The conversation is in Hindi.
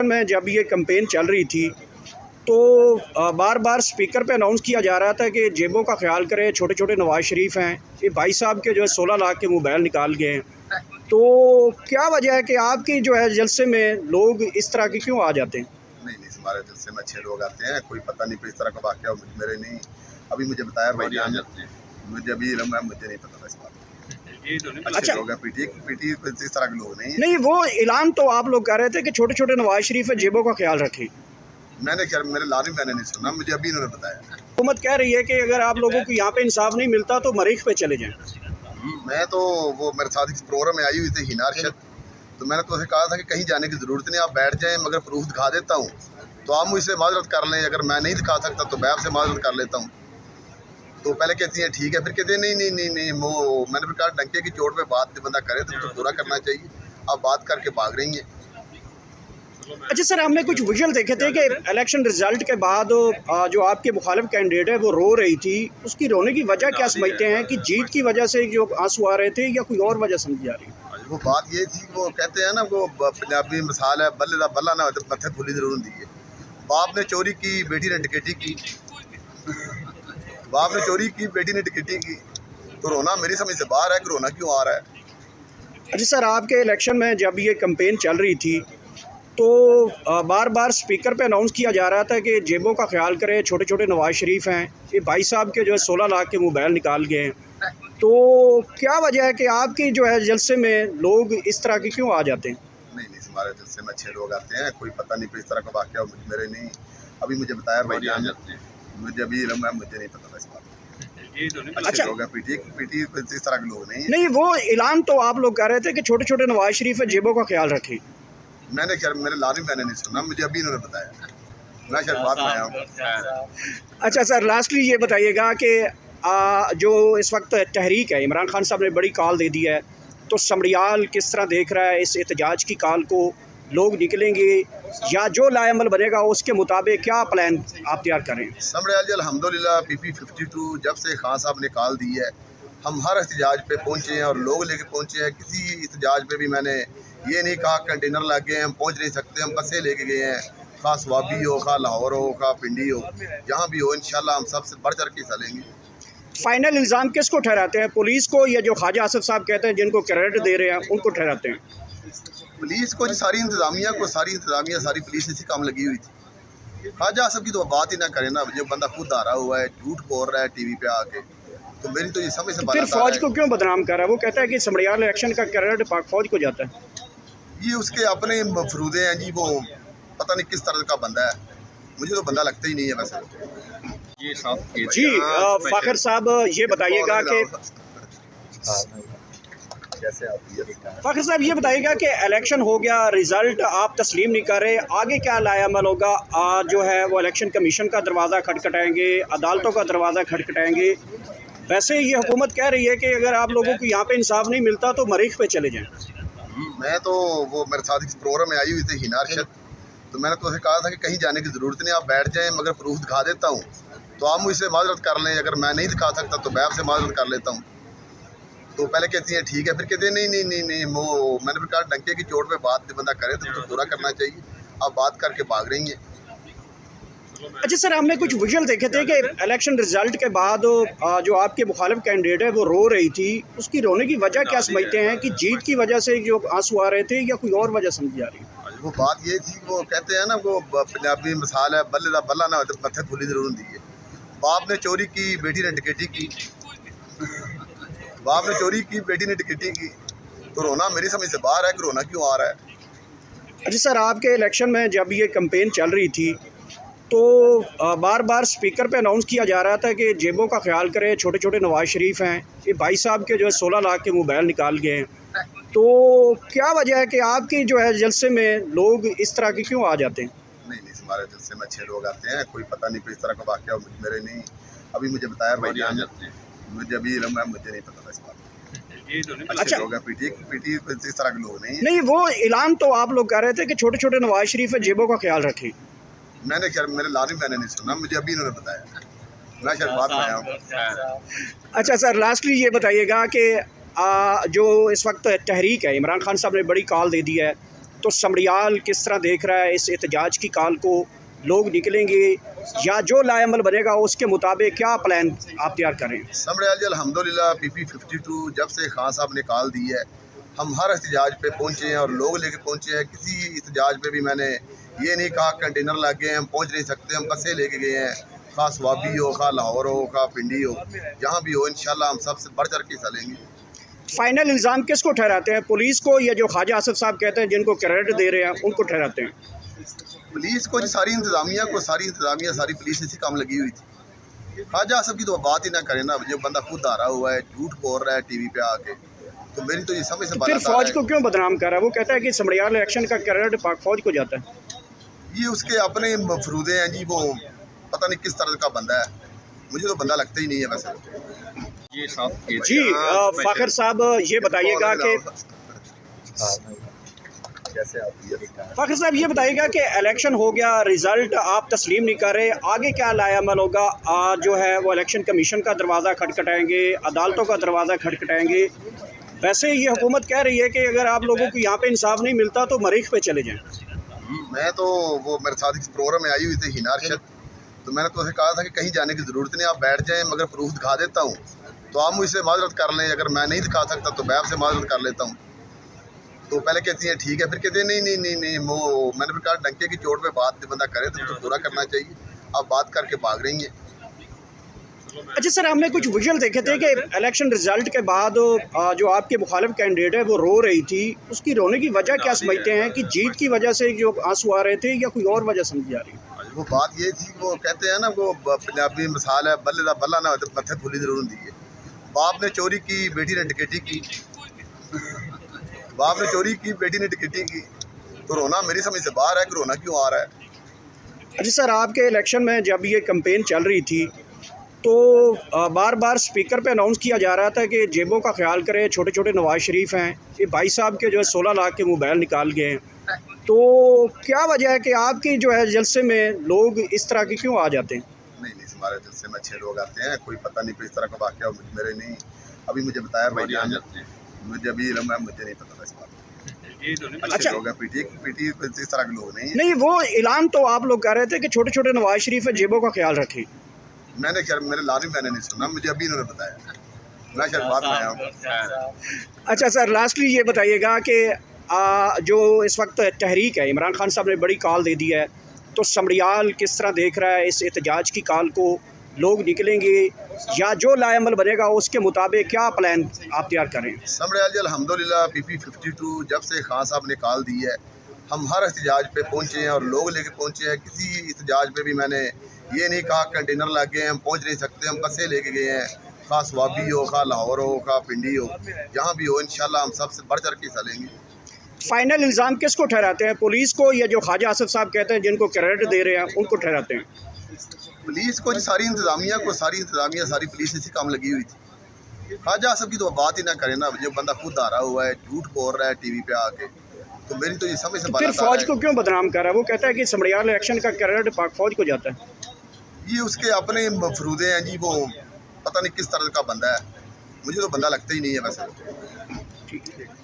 में जब ये कैंपेन चल रही थी तो बार बार स्पीकर पे अनाउंस किया जा रहा था कि जेबों का ख्याल करें, छोटे छोटे नवाज शरीफ हैं, ये भाई साहब के जो है 16 लाख के मोबाइल निकाल गए हैं। तो क्या वजह है कि आपकी जो है जलसे में लोग इस तरह के क्यों आ जाते हैं? नहीं, हमारे जलसे में अच्छे लोग आते हैं, कोई पता नहीं कोई इस तरह का वाक़या मेरे नहीं अभी मुझे बताया भाई जान, मुझे अभी मुझे नहीं पता था इस बात। अच्छे अच्छा, लोग हैं, पीटी इस तरह के लोग नहीं हैं। नहीं वो ऐलान तो आप लोग कर रहे थे कि छोटे छोटे नवाज शरीफ है, जेबों का ख्याल रखें। मैंने खैर मेरे लारी मैंने नहीं सुना, मुझे अभी इन्होंने बताया। हुकूमत कह रही है कि अगर आप लोगों को यहाँ पे इंसाफ नहीं मिलता तो मरीख पे चले जाएं। मैं तो वो मेरे साथ इस प्रोग्राम में आई हुई थी हिना अरशद, तो मैंने तो उसे कहा था कि कहीं जाने की ज़रूरत नहीं, आप बैठ जाएं, मगर प्रूफ दिखा देता हूँ तो आप मुझसे माजरत कर लें, अगर मैं नहीं दिखा सकता तो मैं आपसे माजरत कर लेता हूँ। तो पहले कहती हैं ठीक है, फिर कहते हैं नहीं नहीं नहीं नहीं वो मैंने फिर कहा डंके की चोट पे बात बंदा करे तो पूरा करना चाहिए। अब बात करके भाग रही हैं। अच्छा सर, हमने कुछ विजुअल देखे थे कि इलेक्शन रिजल्ट के बाद जो आपके मुखालिफ कैंडिडेट है वो रो रही थी। उसकी रोने की वजह क्या समझते हैं कि जीत की वजह से जो आंसू आ रहे थे या कोई और वजह समझी जा रही है? वो बात ये थी, वो कहते हैं ना वो पंजाबी मिसाल है, बल्ले दा बल्ला ना होते मत्थे फुली जरूर होती है। बाप ने चोरी की, बेटी ने डकैती की। बाप ने चोरी की, बेटी ने डकैती की, तो रोना मेरी समझ से बाहर है कि रोना क्यों आ रहा है। अच्छा सर, आपके इलेक्शन में जब ये कैंपेन चल रही थी तो बार बार स्पीकर पे अनाउंस किया जा रहा था कि जेबों का ख्याल करें, छोटे छोटे नवाज शरीफ हैं, ये भाई साहब के जो है 16 लाख के मोबाइल निकाल गए हैं। तो क्या वजह है कि आपकी जो है जलसे में लोग इस तरह के क्यों आ जाते हैं? नहीं, हमारे जलसे में अच्छे लोग आते हैं, कोई पता नहीं कोई इस तरह का वाक़या मेरे नहीं अभी मुझे बताया भाई जान, मुझे अभी मुझे नहीं पता था इस बात। अच्छे अच्छा, लोग हैं, पीटी इस तरह के लोग नहीं हैं। नहीं वो ऐलान तो आप लोग कर रहे थे कि छोटे छोटे नवाज शरीफ है, जेबों का ख्याल रखें। मैंने खैर मेरे लारी मैंने नहीं सुना, मुझे अभी इन्होंने बताया। मैं शायद बाद में आया हूँ। अच्छा सर, लास्टली ये बताइएगा कि जो इस वक्त तहरीक है, इमरान खान साहब ने बड़ी कॉल दे दी है, तो समरियाल किस तरह देख रहा है इस एहतजाज की कॉल को? लोग निकलेंगे या जो लाएमल बनेगा उसके मुताबिक क्या प्लान आप तैयार करें? समरियाल जी अल्हम्दुलिल्लाह PP 52 जब से खान साहब ने कॉल दी है, हम हर एहतजाज पे पहुँचे हैं और लोग लेके पहुँचे हैं। किसी एहतजाज पे भी मैंने ये नहीं कहा कंटेनर लग गए हैं हम पहुँच नहीं सकते, हम बसें लेके गए हैं, खा स्वाबी हो, खा लाहौर हो, खा पिंडी हो, जहाँ भी हो इंशाल्लाह हम सबसे बढ़ चढ़ के हिस्सा लेंगे। फाइनल इल्ज़ाम किसको ठहराते हैं, पुलिस को या जो ख्वाजा आसिफ साहब कहते हैं जिनको क्रेडिट दे रहे हैं उनको ठहराते हैं? पुलिस को, सारी इंतज़ामिया सारी पुलिस इसी काम लगी हुई थी। ख्वाजा आसिफ की तो बात ही ना करें ना, जो बंदा खुद आ रहा हुआ है, झूठ बोल रहा है टीवी पे आके, तो मेरी तो ये समझ से फिर फौज को क्यों बदनाम कर रहा है? वो कहता है कि समरियाल इलेक्शन का क्रेडिट पाक फौज को जाता है। ये उसके अपने मफरूदे हैं जी, वो पता नहीं किस तरह का बंदा है, मुझे तो बंदा लगता ही नहीं है वैसे। जी फ़ाखर साहब ये बताइएगा कि फ़ाखर साहब ये बताइएगा कि इलेक्शन हो गया, रिज़ल्ट आप तस्लीम नहीं कर रहे, आगे क्या लाएमल होगा? जो है वो इलेक्शन कमीशन का दरवाज़ा खटखटाएंगे, अदालतों का दरवाज़ा खटखटाएंगे। वैसे ये हुकूमत कह रही है कि अगर आप लोगों को यहाँ पे इंसाफ नहीं मिलता तो मरीख पे चले जाएं। मैं तो वो मेरे साथ इस प्रोग्राम में आई हुई थी हिना अरशद, तो मैंने तो उसे कहा था कि कहीं जाने की ज़रूरत नहीं, आप बैठ जाएं, मगर प्रूफ दिखा देता हूँ तो आप मुझसे माजरत कर लें, अगर मैं नहीं दिखा सकता तो मैं आपसे माजरत कर लेता हूँ। तो पहले कहती हैं ठीक है, फिर कहते हैं नहीं नहीं नहीं नहीं वो मैंने फिर कहा डंके की चोट पे बात बंदा करे तो पूरा करना चाहिए। अब बात करके भाग रही हैं। अच्छा सर, हमने कुछ विजुअल देखे थे कि इलेक्शन रिजल्ट के बाद जो आपके मुखालिफ कैंडिडेट है वो रो रही थी। उसकी रोने की वजह क्या समझते हैं कि जीत की वजह से जो आंसू आ रहे थे या कोई और वजह समझी जा रही है? वो बात ये थी, वो कहते हैं ना वो पंजाबी मिसाल है, बल्ले दा बल्ला ना होते मत्थे फुली जरूर होती है। बाप ने चोरी की, बेटी ने डकैती की। बाप ने चोरी की, बेटी ने डकैती की, तो रोना मेरी समझ से बाहर है कि रोना क्यों आ रहा है। अच्छा सर, आपके इलेक्शन में जब ये कैंपेन चल रही थी तो बार बार स्पीकर पे अनाउंस किया जा रहा था कि जेबों का ख्याल करें, छोटे छोटे नवाज शरीफ हैं, ये भाई साहब के जो है 16 लाख के मोबाइल निकाल गए हैं। तो क्या वजह है कि आपकी जो है जलसे में लोग इस तरह के क्यों आ जाते हैं? नहीं, हमारे जलसे में अच्छे लोग आते हैं, कोई पता नहीं कोई इस तरह का वाक़या मेरे नहीं अभी मुझे बताया भाई जान, मुझे अभी मुझे नहीं पता था इस बात। अच्छे लोग हैं, पीटी इस तरह के लोग नहीं हैं। नहीं वो ऐलान तो आप लोग कर रहे थे कि छोटे छोटे नवाज शरीफ है, जेबों का ख्याल रखें। मैंने खैर मेरे लारी मैंने नहीं सुना, मुझे अभी इन्होंने बताया। मैं शायद बाद में आया हूँ। अच्छा सर, लास्टली ये बताइएगा कि जो इस वक्त तहरीक है, इमरान खान साहब ने बड़ी कॉल दे दी है, तो समड़ियाल किस तरह देख रहा है इस एहतजाज की कॉल को? लोग निकलेंगे या जो लाएमल बनेगा उसके मुताबिक क्या प्लान आप तैयार करें? समड़ियाल जी अल्हम्दुलिल्लाह PP52 जब से खान साहब ने कॉल दी है, हम हर एहतजाज पे पहुँचे हैं और लोग लेके पहुँचे हैं। किसी एहतजाज पे भी मैंने ये नहीं कहा कंटेनर लग गए हम पहुँच नहीं सकते, हम बसें लेके गए हैं, खा स्वाबी हो, खा लाहौर हो, खा पिंडी हो, जहाँ भी हो इंशाल्लाह हम सबसे बढ़ चढ़ के हिस्सा लेंगे। फाइनल इल्ज़ाम किसको ठहराते हैं, पुलिस को या जो ख्वाजा आसिफ साहब कहते हैं जिनको क्रेडिट दे रहे हैं उनको ठहराते हैं? पुलिस को, सारी इंतज़ामिया को, सारी पुलिस इसी काम लगी हुई थी। ख्वाजा आसिफ की तो बात ही ना करें ना, जो बंदा खुद आ रहा हुआ है, झूठ बोल रहा है टीवी पे आके, तो मेरी तो ये समझ से फिर फौज को क्यों बदनाम कर रहा है? वो कहता है कि समड़ियाल इलेक्शन का क्रेडिट पाक फौज को जाता है। ये उसके अपने मफरूदे हैं जी, वो पता नहीं किस तरह का बंदा है, मुझे तो बंदा लगता ही नहीं है वैसे। जी फ़ाखर साहब ये बताइएगा कि फ़ाखर साहब ये बताइएगा कि इलेक्शन हो गया, रिज़ल्ट आप तस्लीम नहीं कर रहे, आगे क्या लाएमल होगा? जो है वो इलेक्शन कमीशन का दरवाज़ा खटखटाएंगे, अदालतों का दरवाज़ा खटखटाएंगे। वैसे ये हुकूमत कह रही है कि अगर आप लोगों को यहाँ पे इंसाफ नहीं मिलता तो मरीख पे चले जाएं। मैं तो वो मेरे साथ इस प्रोग्राम में आई हुई थी हिना अरशद, तो मैंने तो उसे कहा था कि कहीं जाने की ज़रूरत नहीं, आप बैठ जाएं, मगर प्रूफ दिखा देता हूँ तो आप मुझसे माजरत कर लें, अगर मैं नहीं दिखा सकता तो मैं आपसे माजरत कर लेता हूँ। तो पहले कहती हैं ठीक है, फिर कहते हैं नहीं वो मैंने फिर कहा डंके की चोट पे बात बंदा करे तो पूरा करना चाहिए, आप बात करके भाग रही हैं। अच्छा सर, हमने कुछ विजुअल देखे थे कि इलेक्शन रिजल्ट के बाद जो आपके मुखालिफ कैंडिडेट है वो रो रही थी, उसकी रोने की वजह क्या समझते हैं कि जीत की वजह से जो आंसू आ रहे थे या कोई और वजह समझी जा रही है? वो बात ये थी, वो कहते हैं ना, वो पंजाबी मिसाल है, बल्ले दा बल्ला ना हो तो मत्थे फुली जरूर होती है। बाप ने चोरी की, बेटी ने डकैती की, बाप ने चोरी की, बेटी ने डकैती की, तो रोना मेरी समझ से बाहर है कि रोना क्यों आ रहा है। अच्छा सर, आपके इलेक्शन में जब ये कैंपेन चल रही थी तो बार बार स्पीकर पे अनाउंस किया जा रहा था कि जेबों का ख्याल करें, छोटे छोटे नवाज शरीफ हैं, ये भाई साहब के जो है 16 लाख के मोबाइल निकाल गए हैं, तो क्या वजह है कि आपकी जो है जलसे में लोग इस तरह के क्यों आ जाते हैं? नहीं हमारे जलसे में अच्छे लोग आते हैं, कोई पता नहीं कोई इस तरह का वाक़या मेरे नहीं, अभी मुझे बताया भाई जान, मुझे अभी मुझे नहीं पता इस बात। अच्छा, लोग हैं, पीटी इस तरह के लोग नहीं वो ऐलान तो आप लोग कर रहे थे कि छोटे छोटे नवाज शरीफ है, जेबों का ख्याल रखें। मैंने खैर मेरे लालिम मैंने नहीं सुना, मुझे अभी इन्होंने बताया, मैं शायद बाद में आया हूँ। अच्छा सर, लास्टली ये बताइएगा कि जो इस वक्त तहरीक है, इमरान खान साहब ने बड़ी कॉल दे दी है, तो समड़ियाल किस तरह देख रहा है इस एहतजाज की कॉल को? लोग निकलेंगे या जो लाएमल बनेगा उसके मुताबिक क्या प्लान आप तैयार करें? समड़ियाल जी अल्हम्दुलिल्लाह PP52 जब से खान साहब ने कॉल दी है, हम हर एहतजाज पे पहुँचे हैं और लोग लेके पहुँचे हैं। किसी एहतजाज पे भी मैंने ये नहीं कहा कंटेनर लग गए हम पहुँच नहीं सकते, हम बसें लेके गए हैं, खा स्वाबी हो, खा लाहौर हो, खा पिंडी हो, जहाँ भी हो इंशाल्लाह हम सबसे बढ़ चढ़ के हिस्सा लेंगे। फाइनल इल्ज़ाम किसको ठहराते हैं, पुलिस को या जो ख्वाजा आसिफ साहब कहते हैं जिनको क्रेडिट दे रहे हैं उनको ठहराते हैं? पुलिस को, सारी इंतज़ामिया को, सारी पुलिस इसी काम लगी हुई थी। ख्वाजा आसिफ की तो बात ही ना करें ना, जो बंदा खुद आ रहा हुआ है, झूठ बोल रहा है टीवी पे आके, तो मेरी तो ये समझ से फिर फौज को क्यों बदनाम कर रहा है? वो कहता है कि समड़ियाल इलेक्शन का क्रेडिट पाक फौज को जाता है। ये उसके अपने मफरूदे हैं जी, वो पता नहीं किस तरह का बंदा है, मुझे तो बंदा लगता ही नहीं है वैसे। ठीक है।